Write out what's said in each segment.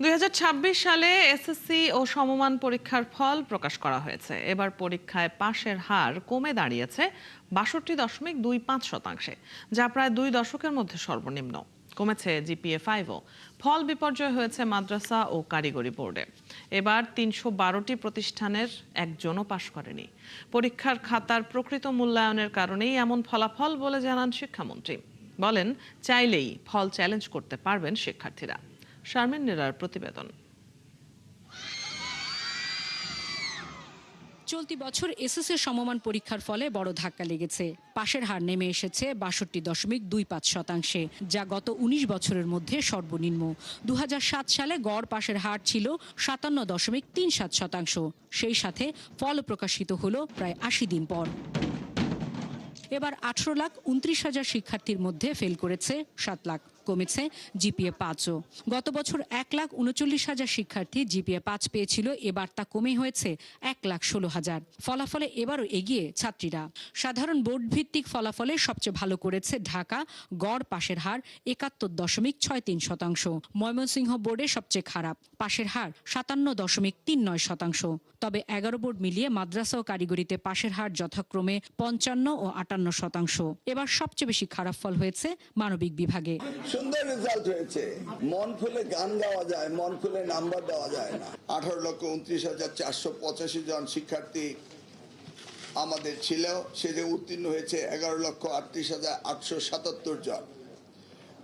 2026 সালে এসএসসি ও সমমান পরীক্ষার ফল প্রকাশ করা হয়েছে। এবার পরীক্ষায় পাশের হার কমে দাঁড়িয়েছে 62.25%, যা প্রায় 2 দশকের মধ্যে সর্বনিম্ন। কমেছে জিপিএ-5ও। ফল বিপর্যয় হয়েছে মাদ্রাসা ও কারিগরি বোর্ডে। এবার 312টি প্রতিষ্ঠানের একজনও পাশ করেনি। পরীক্ষার খাতার প্রকৃত মূল্যায়নের কারণেই এমন ফলাফল বলে জানান শিক্ষামন্ত্রী। বলেন, চাইলেই ফল চ্যালেঞ্জ করতে পারবেন শিক্ষার্থীরা। শারমিন নীরার প্রতিবেদন। চলতি বছর এসএসসি সমমান পরীক্ষার ফলে বড় ধাক্কা লেগেছে। পাশের হার নেমে এসেছে 62.25%, যা গত 19 বছরের মধ্যে সর্বনিম্ন। 2007 সালে গড় পাশের হার ছিল 57.37%। সেই সাথে ফল প্রকাশিত হলো প্রায় 80 দিন পর। এবার 18,29,000 শিক্ষার্থীর মধ্যে ফেল করেছে 7 লাখ। কমেছে জিপিএ-5ও। গত বছর 1,39,000 শিক্ষার্থী জিপিএ-5 পেয়েছিল, এবার তা কমে হয়েছে 1,16,000। ফলাফলে এবারও এগিয়ে ছাত্রীরা। সাধারণ বোর্ড ভিত্তিক ফলাফলে সবচেয়ে ভালো করেছে ঢাকা, গড় পাশের হার 71.63%। ময়মনসিংহ বোর্ডে সবচেয়ে খারাপ, পাশের হার 57.39%। তবে 11 বোর্ড মিলিয়ে মাদ্রাসা ও কারিগরিতে পাশের হার যথাক্রমে 55 ও 58%। এবার সবচেয়ে বেশি খারাপ ফল হয়েছে মানবিক বিভাগে। সুন্দর রেজাল্ট হয়েছে। মন খুলে গান গাওয়া যায়, মন খুলে নাম্বার দেওয়া যায় না। 18,29,485 জন শিক্ষার্থী আমাদের ছিল, সেটা উত্তীর্ণ হয়েছে 11,38,877 জন।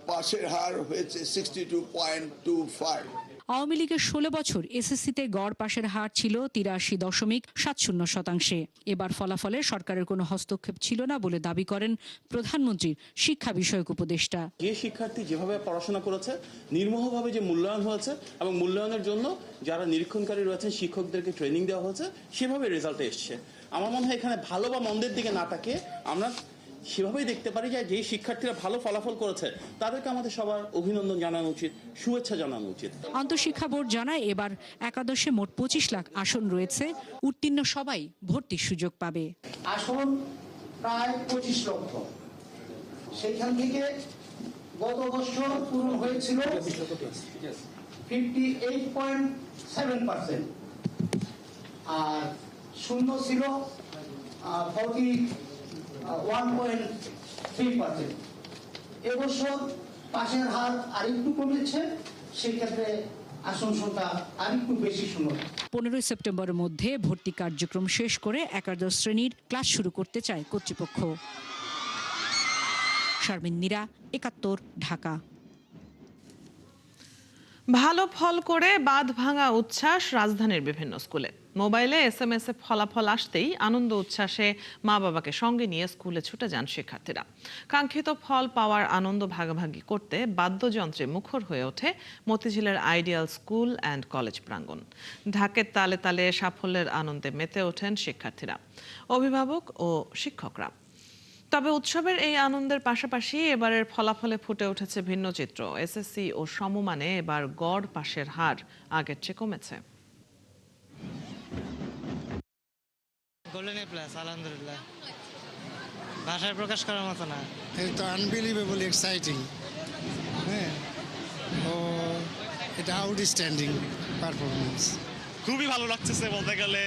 পাশের হার হয়েছে 62.25। আওয়ামী লীগের 16 বছর এসএসসিতে গড় পাশের হার ছিল 83.70%। এবার ফলাফলে সরকারের কোনো হস্তক্ষেপ ছিল না বলে দাবি করেন প্রধানমন্ত্রীর শিক্ষা বিষয়ক উপদেষ্টা। যে শিক্ষার্থী যেভাবে পড়াশোনা করেছে, নির্মোহভাবে যে মূল্যায়ন হয়েছে এবং মূল্যায়নের জন্য যারা নিরীক্ষণকারী রয়েছেন শিক্ষকদেরকে ট্রেনিং দেওয়া হয়েছে, সেভাবে রেজাল্ট এসছে। আমার মনে হয় এখানে ভালো বা মন্দের দিকে না তাকিয়ে আমরা সেভাবেই দেখতে পারি যে শিক্ষার্থীরা ভালো ফলাফল করেছে তাদেরকে আমাদের সবার অভিনন্দন জানানো উচিত, শুভেচ্ছা জানানো উচিত। আন্তঃশিক্ষা বোর্ড জানায়, এবার একাদশে মোট 25 লাখ আসন রয়েছে। উত্তীর্ণ সবাই ভর্তির সুযোগ পাবে। আসন প্রায় 25 লক্ষ। সেখান থেকে গত বছর পূরণ হয়েছিল 58.7%, আর শূন্য ছিল 41.3%। এবছর পাশের হার আরেকটু কমেছে, সেক্ষেত্রে আসন সংখ্যা আরেকটু বেশি শূন্য। 15 সেপ্টেম্বরের মধ্যে ভর্তি কার্যক্রম শেষ করে একাদশ শ্রেণীর ক্লাস শুরু করতে চায় কর্তৃপক্ষ। শারমিন নীরা, 71, ঢাকা। ভালো ফল করে বাঁধ ভাঙা উচ্ছ্বাস রাজধানীর বিভিন্ন স্কুলে। মোবাইলে SMS এ ফলাফল আসতেই আনন্দ উচ্ছ্বাসে মা বাবাকে সঙ্গে নিয়ে স্কুলে ছুটে যান শিক্ষার্থীরা। কাঙ্ক্ষিত ফল পাওয়ার আনন্দ ভাগাভাগি করতে বাদ্যযন্ত্রে মুখর হয়ে ওঠে মতিঝিলের আইডিয়াল স্কুল অ্যান্ড কলেজ প্রাঙ্গণ। ঢাকের তালে তালে সাফল্যের আনন্দে মেতে ওঠেন শিক্ষার্থীরা, অভিভাবক ও শিক্ষকরা। তবে উৎসবের এই আনন্দের পাশাপাশি এবারের ফলাফলে ফুটে উঠেছে ভিন্ন চিত্র। এসএসসি ও সমমানে এবার গড় পাশের হার আগের চেয়ে কমেছে। গোল্ডেন এ প্লাস, আলহামদুলিল্লাহ, ভাষায় প্রকাশ করার মতো না। এটা আনবিলিভেবল এক্সাইটিং। হ্যাঁ, ও এটা আউটস্ট্যান্ডিং পারফরমেন্স। খুবই ভালো লাগতেছে বলতে গেলে।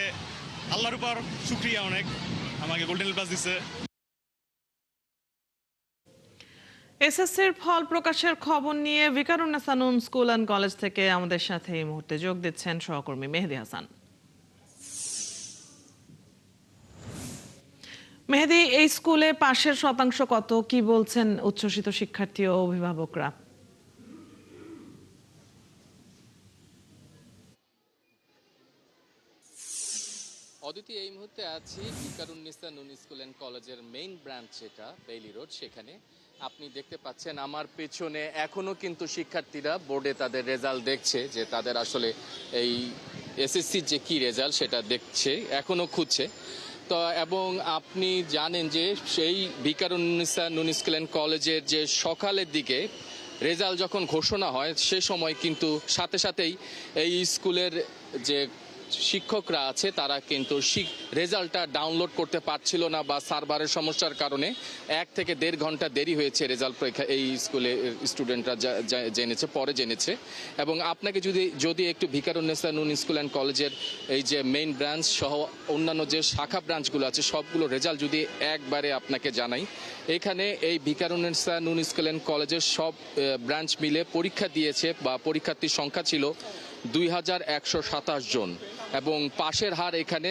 আল্লাহর উপর শুকরিয়া অনেক, আমাকে গোল্ডেন এ প্লাস দিচ্ছে। এসএসসির ফল প্রকাশের খবর নিয়ে ভিকারুন্নেসা নূন স্কুল অ্যান্ড কলেজ থেকে আমাদের সাথে এই মুহূর্তে যোগ দিচ্ছেন সহকর্মী মেহেদী হাসান। মেহেদী, এই স্কুলে পাশের শতাংশ কত, কি বলছেন উচ্ছ্বসিত শিক্ষার্থী ও অভিভাবকরা? অদিতি, এই মুহূর্তে আছি ভিকারুন্নেসা নূন স্কুল অ্যান্ড কলেজের মেইন ব্রাঞ্চ, যেটা বেইলি রোড। সেখানে আপনি দেখতে পাচ্ছেন আমার পেছনে এখনো কিন্তু শিক্ষার্থীরা বোর্ডে তাদের রেজাল্ট দেখছে, যে তাদের আসলে এই এসএসসির যে কি রেজাল্ট সেটা দেখছে, এখনো খুঁজছে। তো এবং আপনি জানেন যে সেই ভিকারুন্নেসা নূন স্কুল অ্যান্ড কলেজের যে সকালের দিকে রেজাল্ট যখন ঘোষণা হয়, সে সময় কিন্তু সাথে সাথেই এই স্কুলের যে শিক্ষকরা আছে তারা কিন্তু রেজাল্টটা ডাউনলোড করতে পারছিল না বা সার্ভারের সমস্যার কারণে 1 থেকে 1.5 ঘন্টা দেরি হয়েছে রেজাল্ট পরীক্ষা এই স্কুলে স্টুডেন্টরা পরে জেনেছে। এবং আপনাকে যদি একটু ভিকারুন্নেসা নূন স্কুল অ্যান্ড কলেজের এই যে মেইন ব্রাঞ্চ সহ অন্যান্য যে শাখা ব্রাঞ্চগুলো আছে সবগুলো রেজাল্ট যদি একবারে আপনাকে জানাই, এখানে এই ভিকারুন্নেসা নূন স্কুল অ্যান্ড কলেজের সব ব্রাঞ্চ মিলে পরীক্ষা দিয়েছে বা পরীক্ষার্থীর সংখ্যা ছিল 2127 জন এবং পাশের হার এখানে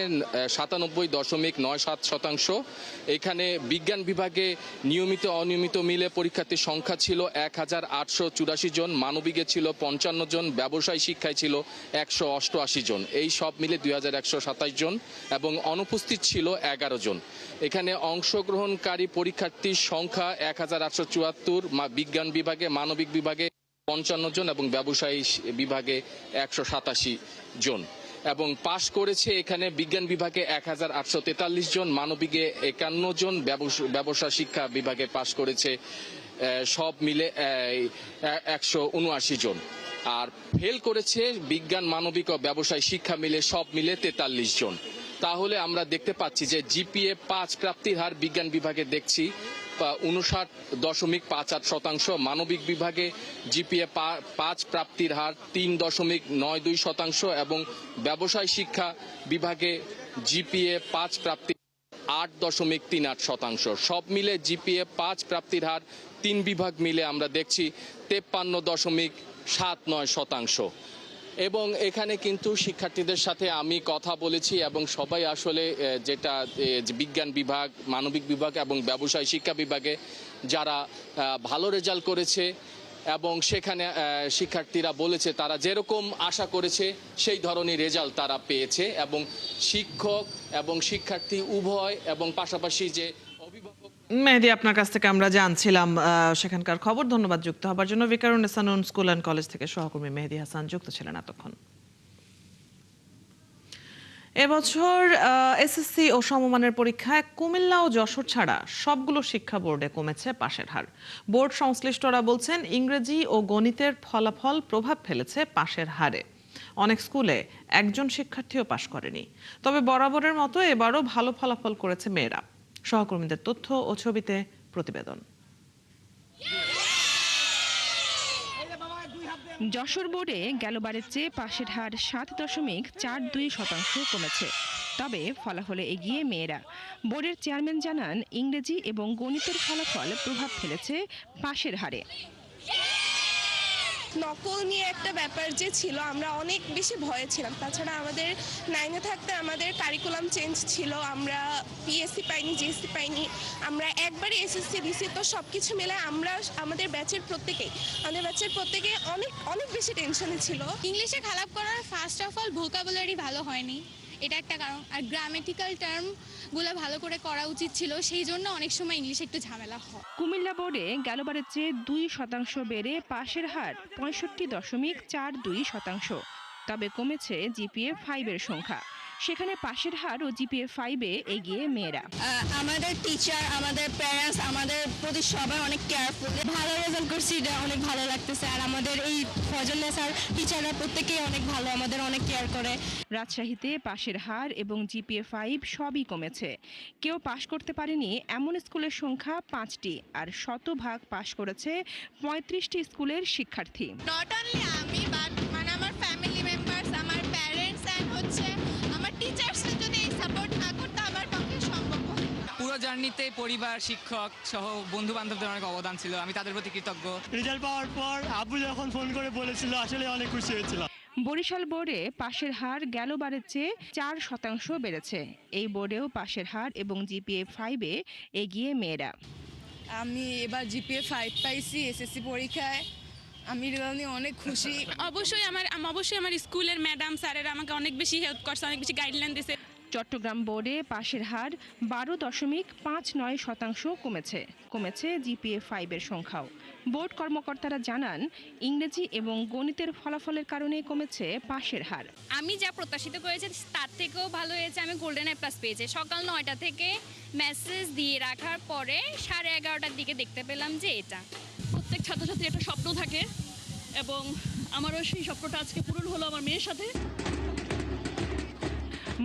97.97%। এখানে বিজ্ঞান বিভাগে নিয়মিত অনিয়মিত মিলে পরীক্ষার্থীর সংখ্যা ছিল 1884 জন, মানবিকে ছিল 55 জন, ব্যবসায় শিক্ষায় ছিল 188 জন। এই সব মিলে 2127 জন এবং অনুপস্থিত ছিল 11 জন। এখানে অংশগ্রহণকারী পরীক্ষার্থীর সংখ্যা 1874, বিজ্ঞান বিভাগে, মানবিক বিভাগে 55 জন এবং ব্যবসায়ী বিভাগে 187 জন। এবং পাশ করেছে এখানে বিজ্ঞান বিভাগে 1843 জন, মানবিকে 51 জন, ব্যবসা শিক্ষা বিভাগে পাশ করেছে সব মিলে 179 জন। আর ফেল করেছে বিজ্ঞান, মানবিক ও ব্যবসায় শিক্ষা মিলে সব মিলে 43 জন। তাহলে আমরা দেখতে পাচ্ছি যে জিপিএ 5 প্রাপ্তির হার বিজ্ঞান বিভাগে দেখছি 59.58%, মানবিক বিভাগে জিপিএ 5 প্রাপ্তির হার 3.92% এবং ব্যবসায় শিক্ষা বিভাগে জিপিএ 5 প্রাপ্তির 8.38%। সব মিলে জিপিএ 5 প্রাপ্তির হার 3 বিভাগ মিলে আমরা দেখছি 53.79%। এবং এখানে কিন্তু শিক্ষার্থীদের সাথে আমি কথা বলেছি এবং সবাই আসলে যেটা বিজ্ঞান বিভাগ, মানবিক বিভাগ এবং ব্যবসায় শিক্ষা বিভাগে যারা ভালো রেজাল্ট করেছে এবং সেখানে শিক্ষার্থীরা বলেছে তারা যেরকম আশা করেছে সেই ধরনের রেজাল্ট তারা পেয়েছে এবং শিক্ষক এবং শিক্ষার্থী উভয় এবং পাশাপাশি যে অভিভাবক। মেহেদী, আপনার কাছ থেকে আমরা জানছিলাম সেখানকার খবর। ধন্যবাদ যুক্ত হবার জন্য। ভিকারুন্নেসা নূন স্কুল অ্যান্ড কলেজ থেকে সহকর্মী মেহেদী হাসান যুক্ত ছিলেন এতক্ষণ। এবছর এসএসসি ও সমমানের পরীক্ষায় কুমিল্লা ও যশোর ছাড়া সবগুলো শিক্ষা বোর্ডে কমেছে পাশের হার। বোর্ড সংশ্লিষ্টরা বলছেন ইংরেজি ও গণিতের ফলাফল প্রভাব ফেলেছে পাশের হারে। অনেক স্কুলে একজন শিক্ষার্থীও পাশ করেনি। তবে বরাবরের মতো এবারও ভালো ফলাফল করেছে মেয়েরা। সহকর্মীদের তথ্য ও ছবিতে প্রতিবেদন। যশোর বোর্ডে গেলবারের চেয়ে পাশের হার 7.42% কমেছে। তবে ফলাফলে এগিয়ে মেয়েরা। বোর্ডের চেয়ারম্যান জানান ইংরেজি এবং গণিতের ফলাফল প্রভাব ফেলেছে পাশের হারে। নকল নিয়ে একটা ব্যাপার যে ছিল, আমরা অনেক বেশি ভয়ে ছিলাম। তাছাড়া আমাদের 9-এ থাকতে আমাদের কারিকুলাম চেঞ্জ ছিল, আমরা পিএসসি পাইনি, জিএসসি পাইনি, আমরা একবারই এসএসসি দিছি। তো সব কিছু মিলে আমাদের ব্যাচের প্রত্যেকেই অনেক বেশি টেনশনে ছিল। ইংলিশে খারাপ করার ফার্স্ট অফ অল ভোকাবুলারি ভালো হয়নি, এটা একটা কারণ। আর গ্রামেটিক্যাল টার্মগুলো ভালো করে করা উচিত ছিল, সেই জন্য অনেক সময় ইংলিশে একটু ঝামেলা হয়। কুমিল্লা বোর্ডে গেলবারের চেয়ে 2% বেড়ে পাশের হার 65.42%। তবে কমেছে জিপিএ 5-এর সংখ্যা। সেখানে পাশের হার ও জিপিএ 5-এ এগিয়ে মেয়েরা। আমাদের টিচার, আমাদের প্যারেন্টস আমাদের প্রতি সবাই অনেক কেয়ারফুল। ভালো রেজাল্ট করছি, এটা অনেক ভালো লাগতেছে। আর আমাদের এই ফজলনেসার টিচাররা প্রত্যেকেই অনেক ভালো, আমাদের অনেক কেয়ার করে। রাজশাহীতে পাশের হার এবং জিপিএ 5 সবই কমেছে। কেউ পাশ করতে পারেনি এমন স্কুলের সংখ্যা 5টি, আর শতভাগ পাশ করেছে 35টি স্কুলের শিক্ষার্থী। নট অনলি আমি, বাট মানে আমার ফ্যামিলি মেম্বার্স, আমার প্যারেন্টস এন্ড হচ্ছে আমার টিচার্সরা যদি এই সাপোর্ট না করতে আমার পক্ষে সম্ভব হয় না। পুরো জার্নিতে পরিবার, শিক্ষক সহ বন্ধু বান্ধবদের অনেক অবদান ছিল, আমি তাদের প্রতি কৃতজ্ঞ। রেজাল্ট পাওয়ার পর আব্বু যখন ফোন করে বলেছিল আসলে অনেক খুশি হয়েছিল। বরিশাল বোর্ডে পাশের হার গেলবারের চেয়ে 4% বেড়েছে। এই বোর্ডেও পাশের হার এবং জিপিএ 5-এ এগিয়ে মেয়েরা। আমি এবার জিপিএ 5 পাইছি এসএসসি পরীক্ষায়, আমি অনেক খুশি। অবশ্যই আমার স্কুলের ম্যাডাম স্যারেরা আমাকে অনেক বেশি হেল্প করছে, অনেক বেশি গাইডলাইন দিয়েছে। চট্টগ্রাম বোর্ডে পাশের হার 12.59% কমেছে জিপিএ 5-এর সংখ্যাও। বোর্ড কর্মকর্তারা জানান ইংরেজি এবং গণিতের ফলাফলের কারণে কমেছে পাশের হার। আমি যা প্রত্যাশিত করেছি তার থেকেও ভালো হয়েছে। আমি গোল্ডেন এ প্লাস পেয়েছি। সকাল 9টা থেকে মেসেজ দিয়ে রাখার পরে 11:30টার দিকে দেখতে পেলাম যে এটা। প্রত্যেক ছাত্রছাত্রীর একটা স্বপ্ন থাকে এবং আমারও সেই স্বপ্নটা আজকে পূরণ হলো আমার মেয়ের সাথে।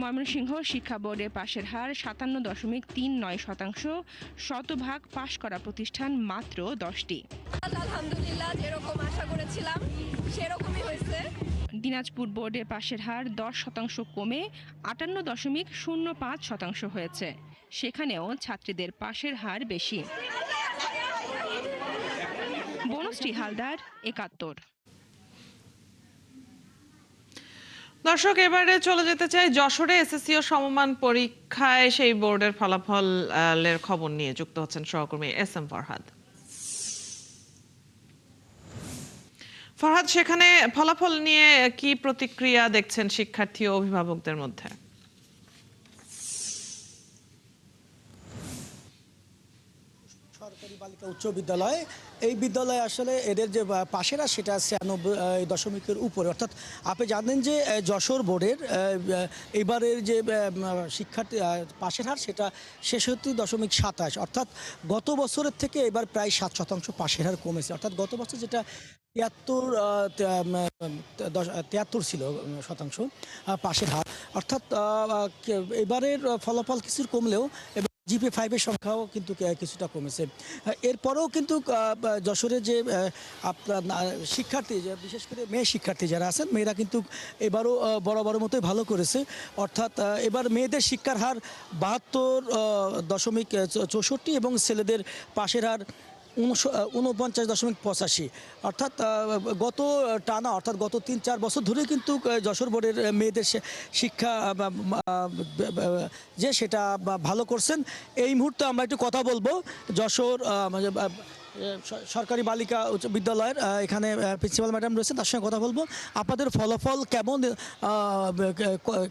ময়মনসিংহ শিক্ষা বোর্ডে পাশের হার 57.39%, শতভাগ পাশ করা প্রতিষ্ঠান মাত্র 10টি। আলহামদুলিল্লাহ, যেরকম আশা করেছিলাম সেরকমই হয়েছে। দিনাজপুর বোর্ডে পাশের হার 10% কমে 58.05% হয়েছে, সেখানেও ছাত্রীদের পাশের হার বেশি। বনশ্রী হালদার, 71। দর্শক, এবারে চলে যেতে চাই যশোরে এসএসসি ও সমমান পরীক্ষায় সেই বোর্ডের ফলাফলের খবর নিয়ে যুক্ত হচ্ছেন সহকর্মী এস এম ফরহাদ। ফরহাদ, সেখানে ফলাফল নিয়ে কি প্রতিক্রিয়া দেখছেন শিক্ষার্থী ও অভিভাবকদের মধ্যে? সরকারি বালিকা উচ্চ বিদ্যালয়, এই বিদ্যালয়ে আসলে এদের যে পাশের হার সেটা 96.0 উপরে। অর্থাৎ আপনি জানেন যে যশোর বোর্ডের এবারের যে শিক্ষার্থী পাশের হার সেটা 66.27, অর্থাৎ গত বছরের থেকে এবার প্রায় 7% পাশের হার কমেছে। অর্থাৎ গত বছর যেটা 73 ছিল শতাংশ পাশের হার, অর্থাৎ এবারের ফলাফল কিছু কমলেও GPA-5 এর সংখ্যাও কিন্তু কিছুটা কমেছে। এরপরেও কিন্তু যশোরের যে আপনার শিক্ষার্থী, বিশেষ করে মেয়ে শিক্ষার্থী যারা আছেন, মেয়েরা কিন্তু এবারও বরাবরের মতোই ভালো করেছে। অর্থাৎ এবার মেয়েদের শিক্ষার হার 72.64 এবং ছেলেদের পাশের হার 49.85। অর্থাৎ গত টানা, অর্থাৎ গত 3-4 বছর ধরে কিন্তু যশোর বোর্ডের মেয়েদের শিক্ষা যে সেটা ভালো করছেন। এই মুহূর্তে আমরা একটু কথা বলবো যশোর সরকারি বালিকা উচ্চ বিদ্যালয়ের এখানে প্রিন্সিপাল ম্যাডাম রয়েছেন, তার সঙ্গে কথা বলবো। আপনাদের ফলাফল কেমন,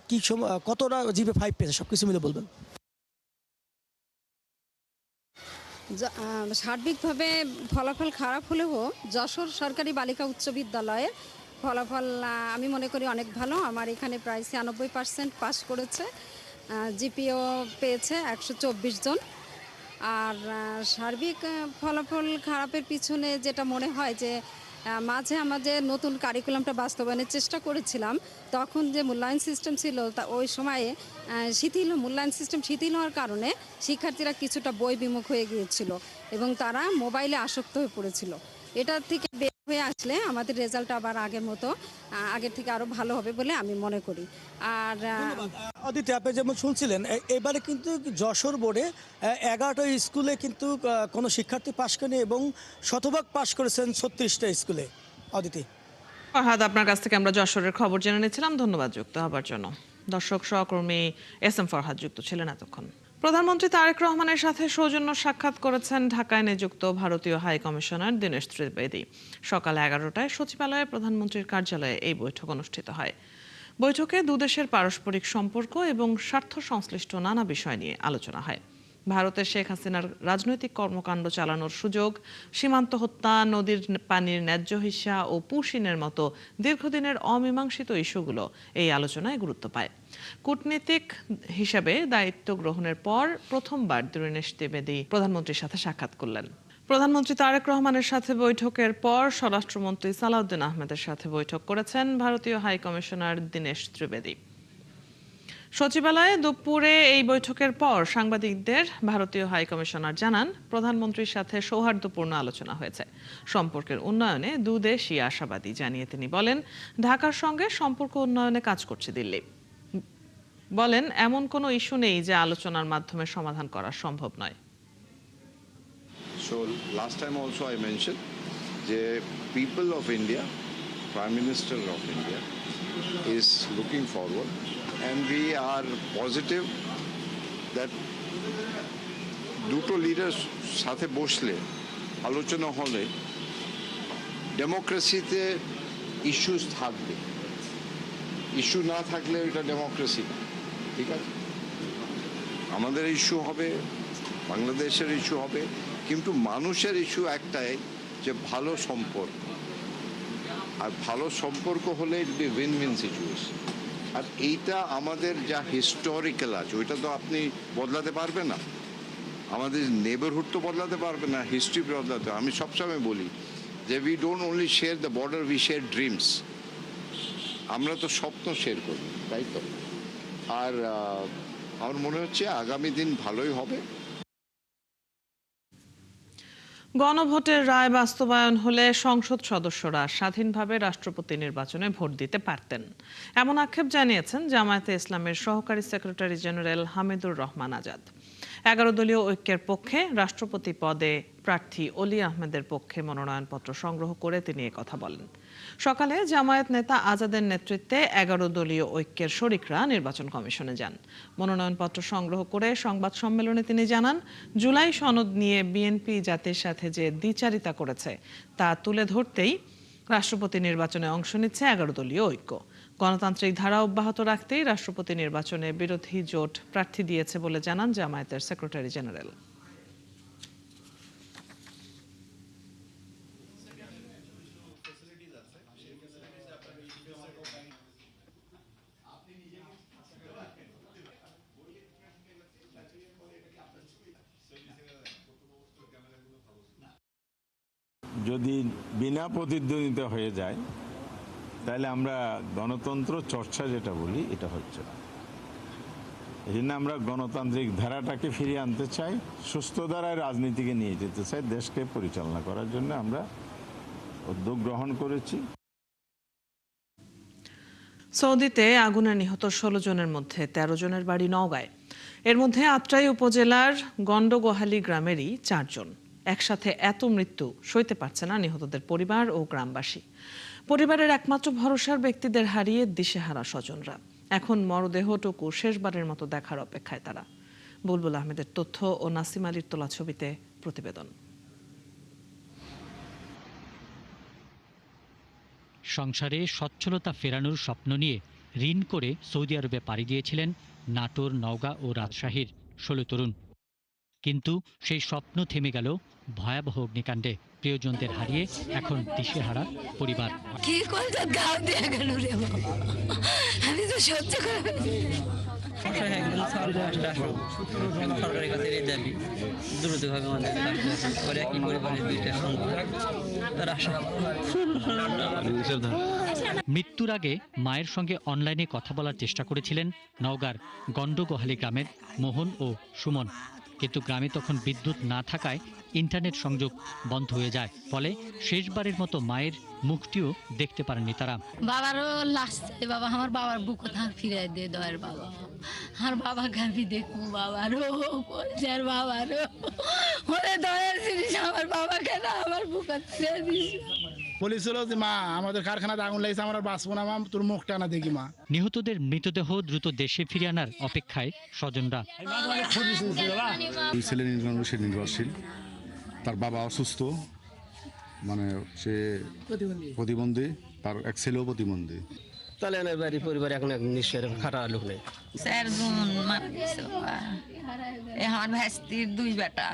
কি কতটা GPA-5 পেয়েছে, সব কিছু মিলে বলবেন। সার্বিকভাবে ফলাফল খারাপ হলেও যশোর সরকারি বালিকা উচ্চ বিদ্যালয়ের ফলাফল আমি মনে করি অনেক ভালো। আমার এখানে প্রায় 96% পাস করেছে, জিপিও পেয়েছে 124 জন। আর সার্বিক ফলাফল খারাপের পিছনে যেটা মনে হয় যে মাঝে আমাদের নতুন কারিকুলামটা বাস্তবায়নের চেষ্টা করেছিলাম, তখন যে মূল্যায়ন সিস্টেম ছিল তা ওই সময়ে মূল্যায়ন সিস্টেম শিথিল হওয়ার কারণে শিক্ষার্থীরা কিছুটা বই বিমুখ হয়ে গিয়েছিল এবং তারা মোবাইলে আসক্ত হয়ে পড়েছিল। এটা থেকে বের হয়ে আসলে আমাদের রেজাল্ট আবার আগের থেকে আরও ভালো হবে বলে আমি মনে করি। আর অদিতি, আপনি যেমন শুনছিলেন, এবারে কিন্তু যশোর বোর্ডে 11টা স্কুলে কিন্তু কোনো শিক্ষার্থী পাশ করেনি এবং শতভাগ পাশ করেছেন 36টা স্কুলে। অদিতি। ফরহাদ, আপনার কাছ থেকে আমরা যশোরের খবর জেনে নিয়েছিলাম, ধন্যবাদ যুক্ত হবার জন্য। দর্শক, সহকর্মী এস এম ফরহাদ যুক্ত ছিলেন এতক্ষণ। প্রধানমন্ত্রী তারেক রহমানের সাথে সৌজন্য সাক্ষাৎ করেছেন ঢাকায় নিযুক্ত ভারতীয় হাই কমিশনার দীনেশ ত্রিবেদী। সকাল 11টায় সচিবালয়ে প্রধানমন্ত্রীর কার্যালয়ে এই বৈঠক অনুষ্ঠিত হয়। বৈঠকে দুদেশের পারস্পরিক সম্পর্ক এবং স্বার্থ সংশ্লিষ্ট নানা বিষয় নিয়ে আলোচনা হয়। ভারতের শেখ হাসিনার রাজনৈতিক কর্মকাণ্ড চালানোর সুযোগ, সীমান্ত হত্যা, নদীর পানির ন্যায্য হিস্যা ও পুশিনের মতো দীর্ঘদিনের অমীমাংসিত ইস্যুগুলো এই আলোচনায় গুরুত্ব পায়। কূটনীতিক হিসেবে দায়িত্ব গ্রহণের পর প্রথমবার দীনেশ ত্রিবেদী প্রধানমন্ত্রীর সাথে সাক্ষাৎ করলেন। প্রধানমন্ত্রী তারেক রহমানের সাথে বৈঠকের পর স্বরাষ্ট্রমন্ত্রী সালাউদ্দিন আহমেদের সাথে বৈঠক করেছেন ভারতীয় হাই কমিশনার দীনেশ ত্রিবেদী। সচিবালয়ে দুপুরে এই বৈঠকের পর সাংবাদিকদের ভারতীয় হাই কমিশনার জানান, প্রধানমন্ত্রীর সাথে সৌহার্দ্যপূর্ণ আলোচনা হয়েছে। সম্পর্কের উন্নয়নে দুদেশই আশাবাদী জানিয়ে তিনি বলেন, ঢাকার সঙ্গে সম্পর্ক উন্নয়নে কাজ করছে দিল্লি। বলেন, এমন কোনো ইস্যু নেই যে আলোচনার মাধ্যমে সমাধান করা সম্ভব নয়। So last time also I mentioned the people of India, Prime Minister of India is looking forward and we are positive that দুটো লিডার সাথে বসলে আলোচনা হলে ডেমোক্রেসিতে ইস্যুস থাকবে, ইস্যু না থাকলে এটা ডেমোক্রেসি না। ঠিক আছে, আমাদের ইস্যু হবে, বাংলাদেশের ইস্যু হবে, কিন্তু মানুষের ইস্যু একটাই যে ভালো সম্পর্ক, আর ভালো সম্পর্ক হলে it be win win situation. আর এইটা আমাদের যা হিস্টোরিক্যাল আছে ওইটা তো আপনি বদলাতে পারবেন না, আমাদের নেবারহুড তো বদলাতে পারবে না, হিস্ট্রি বদলাতে। আমি সবসময় বলি যে we don't only share the border, we share dreams. আমরা তো স্বপ্ন শেয়ার করি, তাই তো। আর আমার মনে হচ্ছে আগামী দিন ভালোই হবে। গণভোটের রায় বাস্তবায়ন হলে সংসদ সদস্যরা স্বাধীনভাবে রাষ্ট্রপতি নির্বাচনে ভোট দিতে পারতেন, এমন আক্ষেপ জানিয়েছেন জামায়াতে ইসলামের সহকারী সেক্রেটারি জেনারেল হামিদুর রহমান আজাদ। 11 দলীয় ঐক্যের পক্ষে রাষ্ট্রপতি পদে প্রার্থী অলি আহমেদের পক্ষে মনোনয়নপত্র সংগ্রহ করে তিনি কথা বলেন। সকালে জামায়াত নেতা আজাদের নেতৃত্বে 11 দলীয় ঐক্যের শরিকরা নির্বাচন কমিশনে যান। মনোনয়নপত্র সংগ্রহ করে সংবাদ সম্মেলনে তিনি জানান, জুলাই সনদ নিয়ে বিএনপি জাতির সাথে যে দ্বিচারিতা করেছে তা তুলে ধরতেই রাষ্ট্রপতি নির্বাচনে অংশ নিচ্ছে 11 দলীয় ঐক্য। গণতান্ত্রিক ধারা অব্যাহত রাখতেই রাষ্ট্রপতি নির্বাচনে বিরোধী জোট প্রার্থী দিয়েছে বলে জানান জামায়াতের সেক্রেটারি জেনারেল। যদি বিনা প্রতিদ্বন্দ্বিতা হয়ে যায় তাহলে আমরা গণতন্ত্র চর্চা যেটা বলি এটা হচ্ছে না। এই জন্য আমরা গণতান্ত্রিক ধারাটাকে ফিরিয়ে আনতে চাই, সুস্থ ধারায় রাজনীতিকে নিয়ে যেতে চাই, দেশকে পরিচালনা করার জন্য আমরা উদ্যোগ গ্রহণ করেছি। সৌদিতে আগুনে নিহত 16 জনের মধ্যে 13 জনের বাড়ি নওগাঁয়। এর মধ্যে আত্রাই উপজেলার গন্ডগোহালী গ্রামেরই 4 জন। একসাথে এত মৃত্যু সইতে পারছে না নিহতদের পরিবার ও গ্রামবাসী। পরিবারের একমাত্র ভরসার ব্যক্তিদের হারিয়ে দিশেহারা স্বজনরা। এখন মরদেহটুকু শেষবারের মতো দেখার অপেক্ষায় তারা। বুলবুল আহমেদের তথ্য ও নাসিম আলীর তোলা ছবিতে প্রতিবেদন। সংসারে সচ্ছলতা ফেরানোর স্বপ্ন নিয়ে ঋণ করে সৌদি আরবে পাড়ি দিয়েছিলেন নাটোর, নওগাঁ ও রাজশাহীর 16 তরুণ। কিন্তু সেই স্বপ্ন থেমে গেল ভয়াবহ অগ্নিকাণ্ডে। প্রিয়জনদের হারিয়ে এখন দিশেহারা পরিবার। কি করতে গাও দিয়ে গেল রে বাবা, আমি তো সহ্য করতে সরকারের কাছে এই দাবি দ্রুতভাবে আমাদের করে একই পরিবারের দুইটা মৃত্যুর আগে মায়ের সঙ্গে অনলাইনে কথা বলার চেষ্টা করেছিলেন নওগাঁর গন্ডগোহালী গ্রামের মোহন ও সুমন, কিন্তু গ্রামে তখন বিদ্যুৎ না থাকায় ইন্টারনেট সংযোগ বন্ধ হয়ে যায়। ফলে শেষবারের মতো মায়ের মুখটিও দেখতে পারেননি তারা। বাবারও লাস্ট বাবা, আমার বাবার বুক কোথাও ফিরে দিয়ে দয়ের বাবা, আর বাবাকে আমি দেখবো, বাবারও যার বাবারও ওরে দয়ের জিনিস আমার বাবাকে না আমার বুক ফিরে দিস। বলেছিল যে মা আমাদের কারখানাতে আগুন লাগছে, আমরা বাঁচবো না মা, তোর মুখটা না দেখি মা। নিহতদের মৃতদেহ দ্রুত দেশে ফিরিয়ে আনার অপেক্ষায় স্বজনরা। ছেলে নির্ভরশীল, তার বাবা অসুস্থ, মানে সে প্রতিবন্ধী, তার এক ছেলেও প্রতিবন্ধী। তাহলে বাড়ি পরিবার এখন নিশ্চয় খাটা লোক নেই। 4 জন মারা গেছে, আমার ভাস্তির 2 বেটা,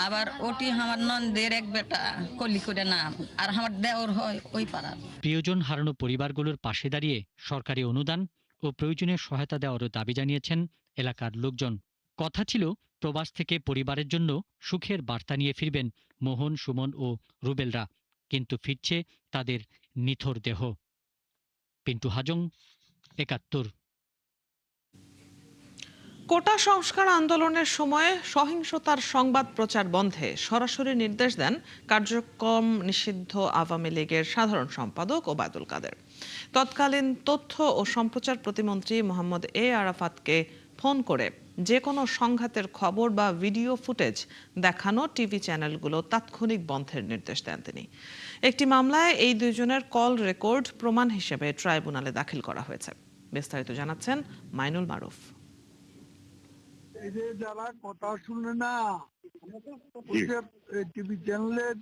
আবার ওটি আমার নন্দের 1 বেটা কলি করে নাম, আর আমার দেওর হয় ওই পাড়ার। প্রিয়জন হারানো পরিবারগুলোর পাশে দাঁড়িয়ে সরকারি অনুদান ও প্রয়োজনীয় সহায়তা দেওয়ারও দাবি জানিয়েছেন এলাকার লোকজন। কথা ছিল প্রবাস থেকে পরিবারের জন্য সুখের বার্তা নিয়ে ফিরবেন মোহন, সুমন ও রুবেলরা, কিন্তু ফিরছে তাদের নিথর দেহ। পিন্টু হাজং, 71। কোটা সংস্কার আন্দোলনের সময় সহিংসতার সংবাদ প্রচার বন্ধে সরাসরি নির্দেশ দেন কার্যক্রম নিষিদ্ধ আওয়ামী লীগের সাধারণ সম্পাদক ওবায়দুল কাদের। তৎকালীন তথ্য ও সম্প্রচার প্রতিমন্ত্রী মোহাম্মদ এ আরাফাতকে ফোন করে যে কোনো সংঘাতের খবর বা ভিডিও ফুটেজ দেখানো টিভি চ্যানেলগুলো তাৎক্ষণিক বন্ধের নির্দেশ দেন তিনি। একটি মামলায় এই 2 জনের কল রেকর্ড প্রমাণ হিসেবে ট্রাইব্যুনালে দাখিল করা হয়েছে। বিস্তারিত জানাচ্ছেন মাইনুল মারুফ। যারা কথা শুনে না, টিভি চ্যানেলের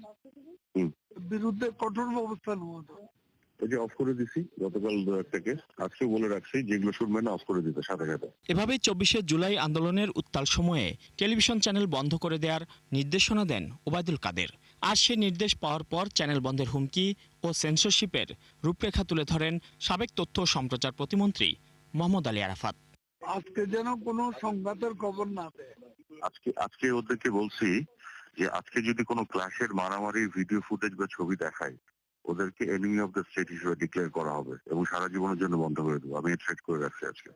বিরুদ্ধে কঠোর ব্যবস্থা নেওয়া হবে। ওই যে অফ করে দিছি গতকাল 2 থেকে, আজকে বলে রাখছি যেগুলো শুনবেন না অফ করে দিতে সাথে সাথে। এভাবেই 24শে জুলাই আন্দোলনের উত্তাল সময়ে টেলিভিশন চ্যানেল বন্ধ করে দেওয়ার নির্দেশনা দেন ওবায়দুল কাদের। আর সে নির্দেশ পাওয়ার পর চ্যানেল বন্ধের হুমকি ও সেন্সরশিপের রূপরেখা তুলে ধরেন সাবেক তথ্য ও সম্প্রচার প্রতিমন্ত্রী মোহাম্মদ আলী আরাফাত। আজকে যেন কোনো সংঘাতের খবর না দেয়। আজকে ওদেরকে বলছি যে আজকে যদি কোনো ক্লাসের মারামারির ভিডিও ফুটেজ বা ছবি দেখায়, ওদেরকে এনিমি অফ দ্য স্টেট হিসেবে ডিক্লেয়ার করা হবে এবং সারা জীবনের জন্য বন্ধ করে দেবো। আমি থ্রেট করে রাখছি আজকে।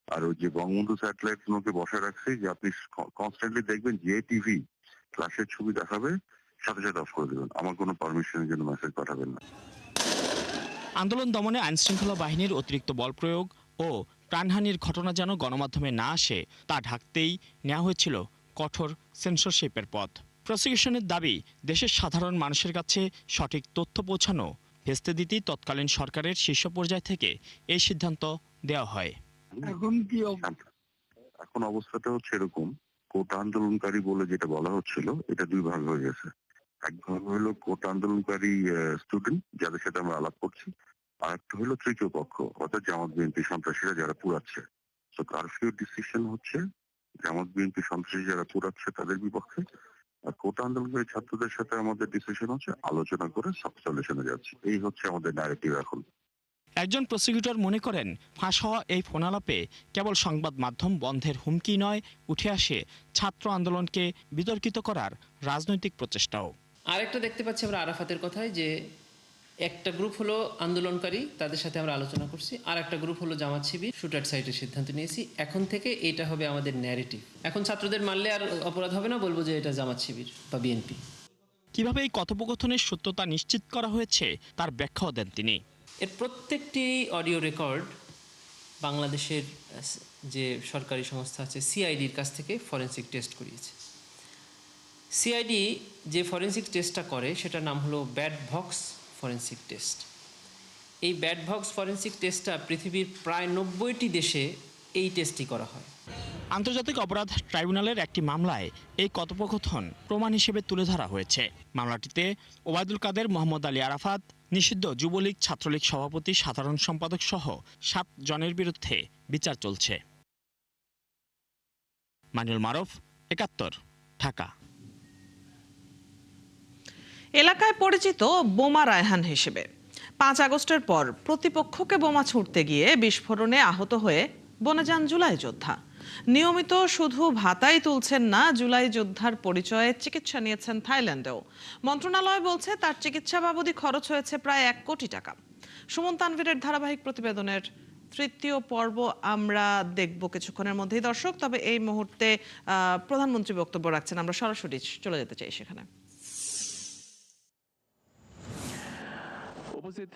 আর ওই যে বঙ্গবন্ধু স্যাটেলাইট গুলোকে বসায় রাখছে যে আপনি কনস্ট্যান্টলি দেখবেন যে টিভি ক্লাসের ছবি দেখাবে সাথে সাথে অফ করে দেবেন, আমার কোনো পারমিশনের জন্য মেসেজ পাঠাবেন না। আন্দোলন দমনে আইনশৃঙ্খলা বাহিনীর অতিরিক্ত বল প্রয়োগ ও প্রাণহানির ঘটনা যেন গণমাধ্যমে না আসে তা ঢাকতেই নেওয়া হয়েছিল কঠোর সেন্সরশিপের পথ। প্রসিকিউশনের দাবি, দেশের সাধারণ মানুষের কাছে সঠিক তথ্য পৌঁছানো ভেস্তে দিতেই তৎকালীন সরকারের শীর্ষ পর্যায় থেকে এই সিদ্ধান্ত দেওয়া হয়। এখন অবস্থাটা হচ্ছে এরকম, কোটা আন্দোলনকারী বলে যেটা বলা হচ্ছিল এটা দুই ভাগ হয়ে গেছে। এক ভাগ হলো কোটা আন্দোলনকারী স্টুডেন্ট যাদের সাথে আমরা আলাপ করছি, আর একটা হলো তৃতীয় পক্ষ অর্থাৎ জামাত বিএনপি সন্ত্রাসীরা যারা পুরাচ্ছে। তো কারফিউ ডিসিশন হচ্ছে জামাত বিএনপি সন্ত্রাসী যারা পুরাচ্ছে তাদের বিপক্ষে, আর কোটা আন্দোলনকারী ছাত্রদের সাথে আমাদের ডিসিশন হচ্ছে আলোচনা করে সলিউশনে যাচ্ছে। এই হচ্ছে আমাদের ন্যারেটিভ এখন। একজন প্রসিকিউটর মনে করেন, ফাঁস হওয়া এই ফোনালাপে কেবল সংবাদ মাধ্যম বন্ধের হুমকি নয়, উঠে আসে ছাত্র আন্দোলনকে বিতর্কিত করার রাজনৈতিক প্রচেষ্টাও। আরেকটা দেখতে পাচ্ছি আমরা আরাফাতের কথায় যে একটা গ্রুপ হলো আন্দোলনকারী, তাদের সাথে আমরা আলোচনা করছি, আর একটা গ্রুপ হলো জামাত শিবির, শুট অ্যাট সাইটের সিদ্ধান্ত নিয়েছি। এখন থেকে এটা হবে আমাদের ন্যারেটিভ। এখন ছাত্রদের মারলে আর অপরাধ হবে না, বলবো যে এটা জামাত শিবির বা বিএনপি। কিভাবে এই কথোপকথনের সত্যতা নিশ্চিত করা হয়েছে তার ব্যাখ্যাও দেন তিনি। এর প্রত্যেকটি অডিও রেকর্ড বাংলাদেশের যে সরকারি সংস্থা আছে সিআইডির কাছ থেকে ফরেনসিক টেস্ট করিয়েছে। সিআইডি যে ফরেনসিক টেস্টটা করে সেটার নাম হলো ব্যাড বক্স ফরেনসিক টেস্ট। এই ব্যাড বক্স ফরেনসিক টেস্টটা পৃথিবীর প্রায় 90টি দেশে এই টেস্টই করা হয়। আন্তর্জাতিক অপরাধ ট্রাইব্যুনালের একটি মামলায় এই কথোপকথন প্রমাণ হিসেবে তুলে ধরা হয়েছে। মামলাটিতে ওবায়দুল কাদের, মোহাম্মদ আলী আরাফাত, নিষিদ্ধ যুবলীগ ছাত্রলীগ সভাপতি, সাধারণ সম্পাদক সহ 7 জনের বিরুদ্ধে বিচার চলছে। মানিউল মারুফ, ৭১, ঢাকা। এলাকায় পরিচিত বোমা রায়হান হিসেবে 5 আগস্টের পর প্রতিপক্ষকে বোমা ছুঁড়তে গিয়ে বিস্ফোরণে আহত হয়ে বনে যান জুলাই যোদ্ধা। নিয়মিত শুধু ভাতাই তুলছেন না, জুলাই যোদ্ধার পরিচয়ে চিকিৎসা নিয়েছেন থাইল্যান্ডেও। মন্ত্রণালয় বলছে তার চিকিৎসা বাবদে খরচ হয়েছে প্রায় 1 কোটি টাকা। সুমন তানভীরের ধারাবাহিক প্রতিবেদনের 3য় পর্ব আমরা দেখব কিছুক্ষণের মধ্যেই দর্শক। তবে এই মুহূর্তে প্রধানমন্ত্রী বক্তব্য রাখছেন, আমরা সরাসরি চলে যেতে চাই সেখানে। উপস্থিত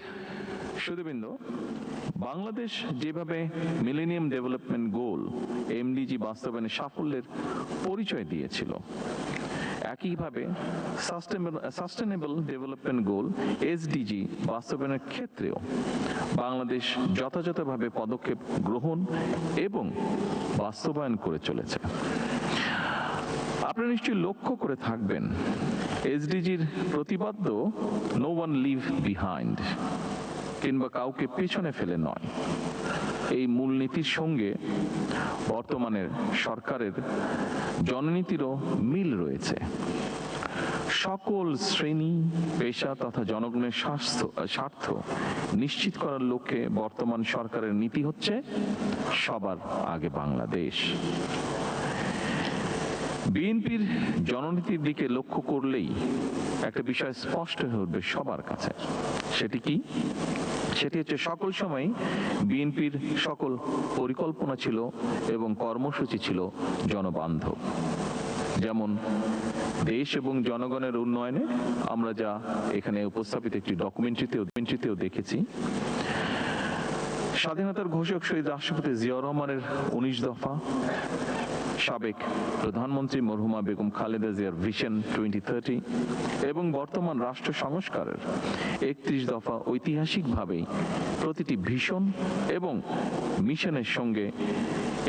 সুধীবৃন্দ, বাংলাদেশ যেভাবে মিলেনিয়াম ডেভেলপমেন্ট গোল এমডিজি বাস্তবায়নের সাফল্যের পরিচয় দিয়েছিল, একইভাবে সাস্টেনেবল ডেভেলপমেন্ট গোল এসডিজি বাস্তবায়নের ক্ষেত্রেও বাংলাদেশ যথাযথভাবে পদক্ষেপ গ্রহণ এবং বাস্তবায়ন করে চলেছে। আপনারা নিশ্চয়ই লক্ষ্য করে থাকবেন, এসডিজির প্রতিপাদ্য নো ওয়ান লিভ বিহাইন্ড, কিংবা কাউকে পেছনে ফেলে নয়। এই মূলনীতির সঙ্গে বর্তমানের সরকারের জননীতিরও মিল রয়েছে। সকল শ্রেণী, পেশা তথা জনগণের স্বার্থ নিশ্চিত করার লক্ষ্যে বর্তমান সরকারের নীতি হচ্ছে সবার আগে বাংলাদেশ। বিএনপির জননীতির দিকে লক্ষ্য করলেই একটা বিষয় স্পষ্ট হয়ে উঠবে সবার কাছে। সেটি কি? সেটি হচ্ছে সকল সময় বিএনপির সকল পরিকল্পনা ছিল এবং কর্মসূচি ছিল জনবান্ধব। যেমন দেশ এবং জনগণের উন্নয়নে আমরা যা এখানে উপস্থাপিত একটি ডকুমেন্টারিতেও দেখেছি, স্বাধীনতার ঘোষক শহীদ রাষ্ট্রপতি জিয়াউর রহমানের 19 দফা, সাবেক প্রধানমন্ত্রী মরহুমা বেগম খালেদা জিয়ার ভিশন 2030 এবং বর্তমান রাষ্ট্র সংস্কারের 31 দফা ঐতিহাসিকভাবেই প্রতিটি ভিশন এবং মিশনের সঙ্গে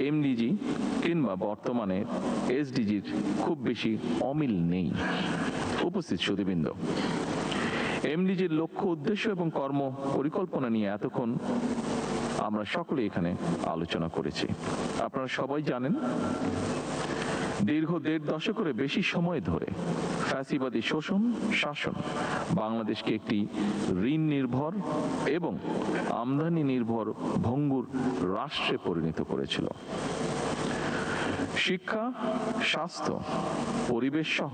এমডিজি কিংবা বর্তমানে এসডিজির খুব বেশি অমিল নেই। উপস্থিত সুধীবৃন্দ, এমডিজির লক্ষ্য, উদ্দেশ্য এবং কর্ম পরিকল্পনা নিয়ে এতক্ষণ আমরা সকলে এখানে আলোচনা করেছি। আপনারা সবাই জানেন, দীর্ঘ 1.5 দশকের বেশি সময় ধরে ফ্যাসিবাদী শোষণ শাসন বাংলাদেশকে একটি ঋণ নির্ভর এবং আমদানি নির্ভর ভঙ্গুর রাষ্ট্রে পরিণত করেছিল। শিক্ষা, স্বাস্থ্য, পরিবেশ সহ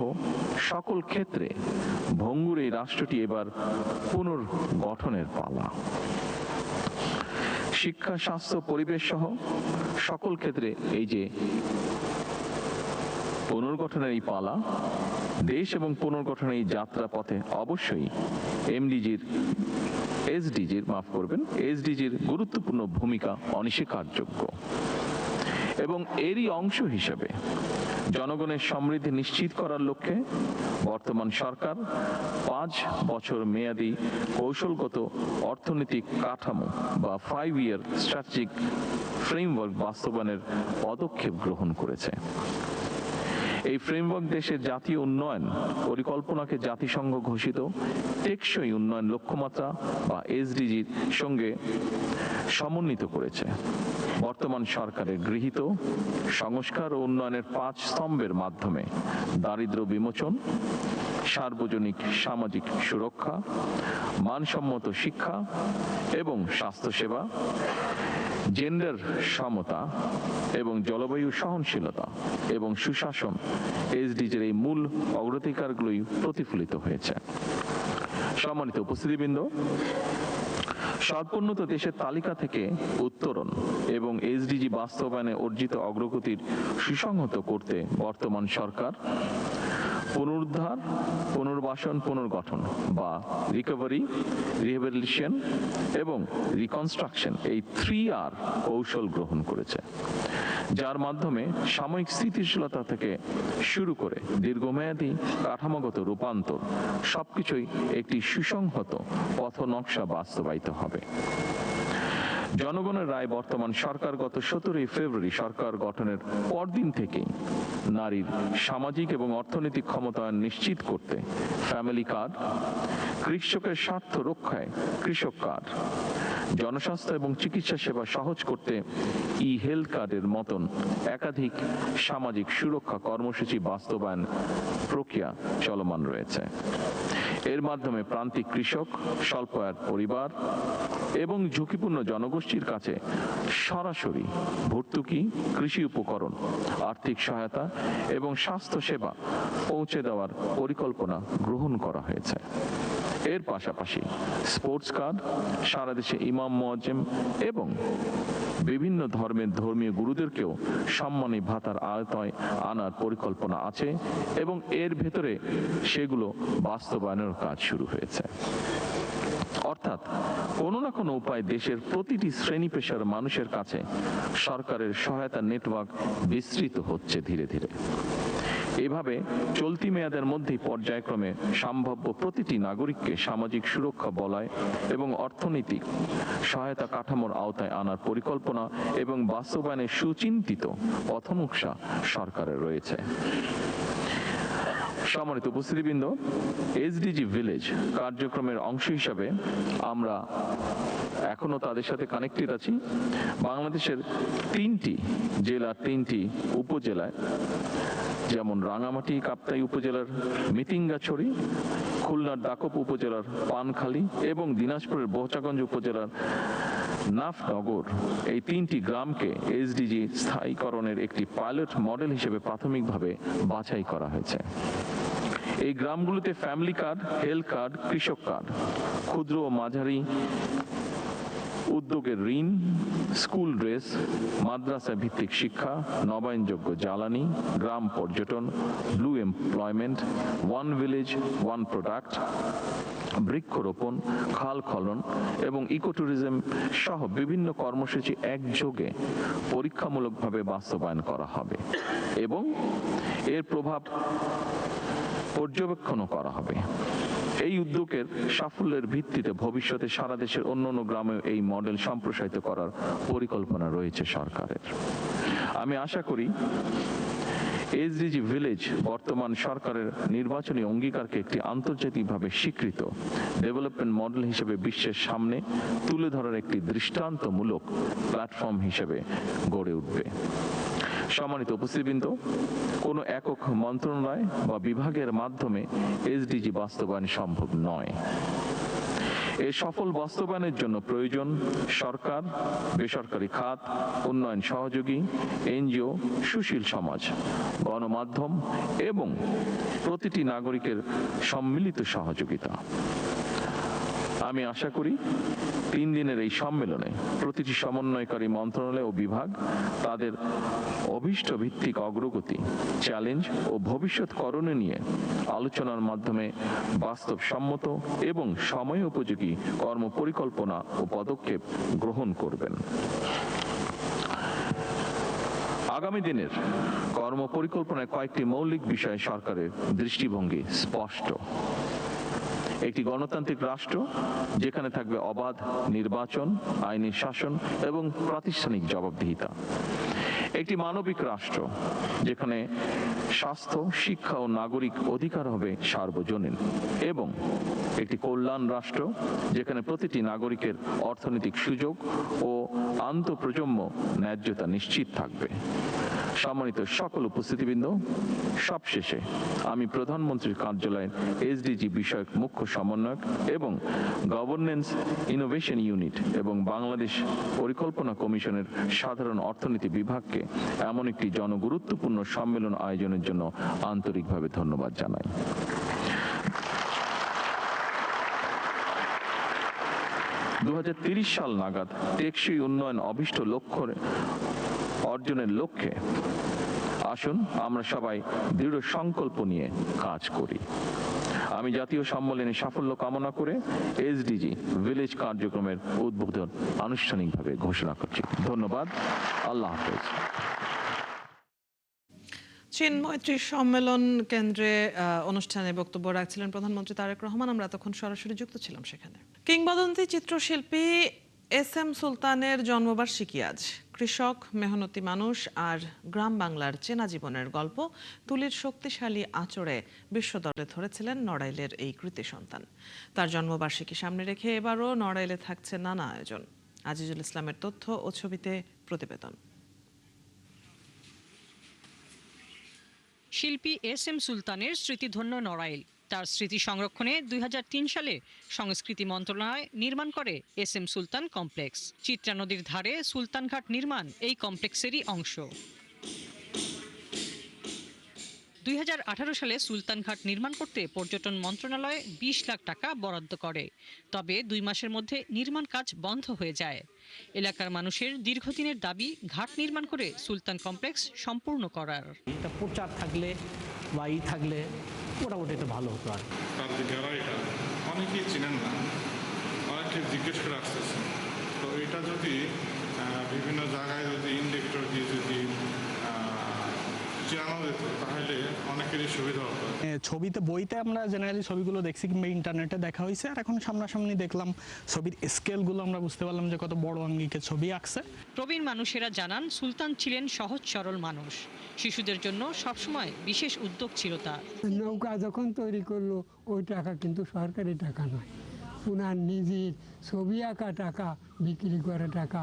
সকল ক্ষেত্রে ভঙ্গুর এই রাষ্ট্রটি এবার পুনর্গঠনের পালা। শিক্ষা, স্বাস্থ্য, পরিবেশ সহ সকল ক্ষেত্রে এই যে পুনর্গঠনের এই পালা, দেশ এবং পুনর্গঠনের এই যাত্রা পথে অবশ্যই এসডিজির গুরুত্বপূর্ণ ভূমিকা অনস্বীকারযোগ্য। এবং এরই অংশ হিসেবে জনগণের সমৃদ্ধি নিশ্চিত করার লক্ষ্যে বর্তমান সরকার 5 বছর মেয়াদী কৌশলগত অর্থনৈতিক কাঠামো বা 5-year স্ট্র্যাটেজিক ফ্রেমওয়ার্ক বাস্তবায়নের পদক্ষেপ গ্রহণ করেছে। এই ফ্রেমওয়ার্ক দেশের জাতীয় উন্নয়ন পরিকল্পনাকে জাতিসংঘ ঘোষিত টেকসই উন্নয়ন লক্ষ্যমাত্রা বা এসডিজির সঙ্গে সমন্বিত করেছে। বর্তমান সরকারের গৃহীত সংস্কার ও উন্নয়নের 5 স্তম্ভের মাধ্যমে দারিদ্র্য বিমোচন, সার্বজনিক সামাজিক সুরক্ষা, মানসম্মত শিক্ষা এবং স্বাস্থ্যসেবা, জেন্ডার সমতা এবং জলবায়ু সহনশীলতা এবং সুশাসন এসডিজির এই মূল অগ্রাধিকারগুলোই প্রতিফলিত হয়েছে। সম্মানিত উপস্থিতিবৃন্দ, স্বল্পোন্নত দেশের তালিকা থেকে উত্তরণ এবং এসডিজি বাস্তবায়নে অর্জিত অগ্রগতির সুসংহত করতে বর্তমান সরকার পুনরুদ্ধার, পুনর্বাসন, পুনর্গঠন বা রিকভারি, রিহ্যাবিলিটেশন এবং রিকনস্ট্রাকশন এই 3R কৌশল গ্রহণ করেছে, যার মাধ্যমে সাময়িক স্থিতিশীলতা থেকে শুরু করে দীর্ঘমেয়াদী কাঠামোগত রূপান্তর সবকিছুই একটি সুসংহত পথনকশা বাস্তবায়িত হবে। জনগণের রায় বর্তমান সরকার গত 17 ফেব্রুয়ারি সরকার গঠনের পরদিন থেকেই নারীর সামাজিক এবং অর্থনৈতিক ক্ষমতায়ন নিশ্চিত করতে ফ্যামিলি কার্ড, কৃষকের স্বার্থ রক্ষায় কৃষক কার্ড, জনস্বাস্থ্য এবং চিকিৎসা সেবা সহজ করতে হেলথ কার্ডের মতন একাধিক সামাজিক সুরক্ষা কর্মসূচি বাস্তবায়ন প্রক্রিয়া চলমান রয়েছে। এর মাধ্যমে প্রান্তিক কৃষক, স্বল্প আয়ের পরিবার এবং ঝুঁকিপূর্ণ জনগোষ্ঠীর কাছে সরাসরি ভর্তুকি, কৃষি উপকরণ, আর্থিক সহায়তা এবং স্বাস্থ্য সেবা পৌঁছে দেওয়ার পরিকল্পনা গ্রহণ করা হয়েছে। এর পাশাপাশি স্পোর্টস কার্ড, সারা দেশে ইমাম, মুয়াজ্জিম এবং বিভিন্ন ধর্মের ধর্মীয় গুরুদেরকেও সম্মানী ভাতার আওতায় আনার পরিকল্পনা আছে এবং এর ভেতরে সেগুলো বাস্তবায়নের কাজ শুরু হয়েছে। অর্থাৎ কোনো না কোনো উপায় দেশের প্রতিটি শ্রেণী পেশার মানুষের কাছে সরকারের সহায়তা নেটওয়ার্ক বিস্তৃত হচ্ছে ধীরে ধীরে। এভাবে চলতি মেয়াদের মধ্যেই পর্যায়ক্রমে সম্ভাব্য প্রতিটি নাগরিককে সামাজিক সুরক্ষা বলয় এবং অর্থনৈতিক সহায়তা কাঠামোর আওতায় আনার পরিকল্পনা এবং বাস্তবায়নের সুচিন্তিত পথনকশা সরকারের রয়েছে। সম্মানিত উপস্থিতিবৃন্দ, এসডিজি ভিলেজ কার্যক্রমের অংশ হিসাবে আমরা এখনো তাদের সাথে কানেক্টেড আছি। বাংলাদেশের 3টি জেলার 3টি উপজেলায়, যেমন রাঙামাটি কাপ্তাই উপজেলার মিতিঙ্গাছড়ি, খুলনার দাকপ উপজেলার পানখালী এবং দিনাজপুরের বোচাগঞ্জ উপজেলার নাফনগর, এই 3টি গ্রামকে এসডিজি স্থায়ীকরণের একটি পাইলট মডেল হিসেবে প্রাথমিকভাবে বাছাই করা হয়েছে। এই গ্রামগুলোতে ফ্যামিলি কার্ড, হেলথ কার্ড, কৃষক কার্ড, ক্ষুদ্র ও মাঝারি উদ্যোগের ঋণ, স্কুল ড্রেস, মাদ্রাসা ভিত্তিক শিক্ষা, নবায়নযোগ্য জ্বালানি, গ্রাম পর্যটন, blue employment, one village one product, বৃক্ষরোপণ, খাল খনন এবং ইকো ট্যুরিজম সহ বিভিন্ন কর্মসূচি একযোগে পরীক্ষামূলকভাবে বাস্তবায়ন করা হবে এবং এর প্রভাব পর্যবেক্ষণও করা হবে। এই উদ্যোগের সাফল্যের ভিত্তিতে ভবিষ্যতে সারা দেশের অন্যান্য গ্রামেও এই মডেল সম্প্রসারিত করার পরিকল্পনা রয়েছে সরকারের। আমি আশা করি এসডিজি ভিলেজ বর্তমান সরকারের নির্বাচনী অঙ্গীকারকে একটি আন্তর্জাতিকভাবে স্বীকৃত ডেভেলপমেন্ট মডেল হিসেবে বিশ্বের সামনে তুলে ধরার একটি দৃষ্টান্তমূলক প্ল্যাটফর্ম হিসেবে গড়ে উঠবে। সম্মানিত উপস্থিতিবৃন্দ, কোনো একক মন্ত্রণালয় বা বিভাগের মাধ্যমে এসডিজি বাস্তবায়ন সম্ভব নয়। এর সফল বাস্তবায়নের জন্য প্রয়োজন সরকার, বেসরকারি খাত, উন্নয়ন সহযোগী, এনজিও, সুশীল সমাজ, গণমাধ্যম এবং প্রতিটি নাগরিকের সম্মিলিত সহযোগিতা। আমি আশা করি 3 দিনের এই সম্মেলনে প্রতিটি সমন্বয়কারী মন্ত্রণালয় ও বিভাগ তাদের অভীষ্ট ভিত্তিক অগ্রগতি, চ্যালেঞ্জ ও ভবিষ্যৎ করণীয় নিয়ে আলোচনার মাধ্যমে বাস্তবসম্মত এবং সময় উপযোগী কর্মপরিকল্পনা ও পদক্ষেপ গ্রহণ করবেন। আগামী দিনের কর্মপরিকল্পনায় কয়েকটি মৌলিক বিষয়ে সরকারের দৃষ্টিভঙ্গি স্পষ্ট। একটি গণতান্ত্রিক রাষ্ট্র যেখানে থাকবে অবাধ নির্বাচন, আইনি শাসন এবং প্রাতিষ্ঠানিক জবাবদিহিতা। একটি মানবিক রাষ্ট্র যেখানে স্বাস্থ্য, শিক্ষা ও নাগরিক অধিকার হবে সার্বজনীন, এবং একটি কল্যাণ রাষ্ট্র যেখানে প্রতিটি নাগরিকের অর্থনৈতিক সুযোগ ও আন্তঃপ্রজন্ম ন্যায্যতা নিশ্চিত থাকবে। সম্মানিত সকল উপস্থিতিবৃন্দ, সবশেষে আমি প্রধানমন্ত্রীর কার্যালয়ের এসডিজি বিষয়ক মুখ্য সমন্বয়ক এবং গভর্নেন্স ইনোভেশন ইউনিট এবং বাংলাদেশ পরিকল্পনা কমিশনের সাধারণ অর্থনীতি বিভাগকে এমন একটি জনগুরুত্বপূর্ণ সম্মেলন আয়োজনের জন্য আন্তরিকভাবে ধন্যবাদ জানাই। সাল নাগাদ টেকসই উন্নয়ন অভিষ্ট লক্ষ্য অর্জনের লক্ষ্যে আসুন আমরা সবাই দৃঢ় সংকল্প নিয়ে কাজ করি। আমি জাতীয় সম্মেলনের সাফল্য কামনা করে এসডিজি ভিলেজ কার্যক্রমের উদ্বোধন আনুষ্ঠানিকভাবে ঘোষণা করছি। ধন্যবাদ। আল্লাহ হাফেজ। চীন মৈত্রী সম্মেলন কেন্দ্রে অনুষ্ঠানে বক্তব্য রাখছিলেন প্রধানমন্ত্রী তারেক রহমান। আমরা তখন সরাসরি যুক্ত ছিলাম সেখানে। কিংবদন্তি চিত্রশিল্পী এস.এম. সুলতানের জন্মবার্ষিকী আজ। কৃষক, মেহনতি মানুষ আর গ্রাম বাংলার চেনা জীবনের গল্প তুলির শক্তিশালী আঁচড়ে বিশ্বদরবারে ধরেছিলেন নড়াইলের এই কৃতি সন্তান। তার জন্মবার্ষিকী সামনে রেখে এবারও নড়াইলে থাকছে নানা আয়োজন। আজিজুল ইসলামের তথ্য ও ছবিতে প্রতিবেদন। শিল্পী এস.এম. সুলতানের স্মৃতিধন্য নড়াইল। তার স্মৃতি সংরক্ষণে 2003 সালে সংস্কৃতি মন্ত্রণালয় নির্মাণ করে এস.এম. সুলতান কমপ্লেক্স। চিত্রা নদীর ধারে সুলতানঘাট নির্মাণ এই কমপ্লেক্সেরই অংশ। 2018 সালে সুলতানঘাট নির্মাণ করতে পর্যটন মন্ত্রণালয় 20 লাখ টাকা বরাদ্দ করে। তবে 2 মাসের মধ্যে নির্মাণ কাজ বন্ধ হয়ে যায়। এলাকার মানুষের দীর্ঘদিনের দাবি ঘাট নির্মাণ করে সুলতান কমপ্লেক্স সম্পূর্ণ করার। এটা প্রচার থাকলে বা থাকলে মোটামুটি এটা ভালো হতো। আর তার যে গ্যালারিটা অনেকেই চিনেন না, অনেকে জিজ্ঞেস করে আসতেছে। তো এটা যদি বিভিন্ন জায়গায় যদি ইন্ডেক্টর দিয়ে যদি জানানো যেত তাহলে অনেকেরই সুবিধা হতো। ছবিতে, বইতে আমরা জেনারেলি ছবিগুলো দেখছি কিংবা ইন্টারনেটে দেখা হয়েছে, আর এখন সামনাসামনি দেখলাম ছবির স্কেলগুলো, আমরা বুঝতে পারলাম যে কত বড় আঙ্গিকে ছবি আঁকছে। প্রবীণ মানুষেরা জানান সুলতান ছিলেন সহজ সরল মানুষ। শিশুদের জন্য সবসময় বিশেষ উদ্যোগ ছিল তার। নৌকা যখন তৈরি করলো ওই টাকা কিন্তু সরকারি টাকা নয়, ওনার নিজের ছবি আঁকা টাকা, বিক্রি করা টাকা,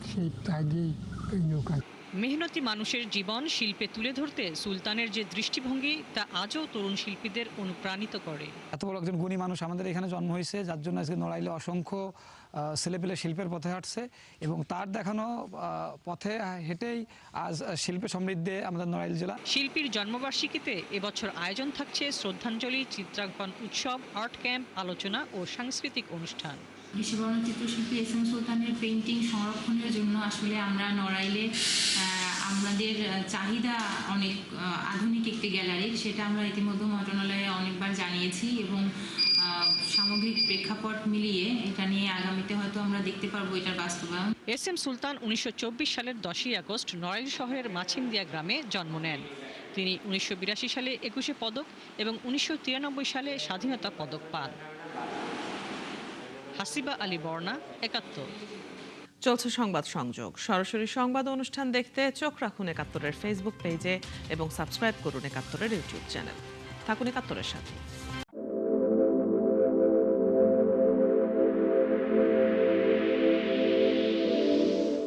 সেই তাগেই এই নৌকা। মেহনতি মানুষের জীবন শিল্পে তুলে ধরতে সুলতানের যে দৃষ্টিভঙ্গি তা আজও তরুণ শিল্পীদের অনুপ্রাণিত করে। এত বড় একজন গুণী মানুষ আমাদের এখানে জন্ম হয়েছে, যার জন্য আজকে নড়াইলে অসংখ্য ছেলেপেলে শিল্পের পথে হাঁটছে, এবং তার দেখানো পথে হেঁটেই আজ শিল্পে সমৃদ্ধে আমাদের নড়াইল জেলা। শিল্পীর জন্মবার্ষিকীতে এবছর আয়োজন থাকছে শ্রদ্ধাঞ্জলি, চিত্রাঙ্কন উৎসব, আর্ট ক্যাম্প, আলোচনা ও সাংস্কৃতিক অনুষ্ঠান। বিশ্ববরণ চিত্রশিল্পী এস.এম. সুলতানের পেইন্টিং সংরক্ষণের জন্য আসলে আমরা নড়াইলে আমাদের চাহিদা অনেক আধুনিক একটি গ্যালারি, সেটা আমরা ইতিমধ্যে মন্ত্রণালয়ে অনেকবার জানিয়েছি, এবং সামগ্রিক প্রেক্ষাপট মিলিয়ে এটা নিয়ে আগামীতে হয়তো আমরা দেখতে পারবো এটার বাস্তবায়ন। এস.এম. সুলতান 1924 সালের 10ই আগস্ট নড়াইল শহরের মাছিমদিয়া গ্রামে জন্ম নেন। তিনি 1982 সালে 21 পদক এবং 1993 সালে স্বাধীনতা পদক পান। হাসিবা আলী বর্ণা, 71। চলছে সংবাদ সংযোগ। সরাসরি সংবাদ অনুষ্ঠান দেখতে চোখ রাখুন 71-এর ফেসবুক পেজে এবং সাবস্ক্রাইব করুন 71-এর ইউটিউব চ্যানেল। থাকুন 71-এর সাথে।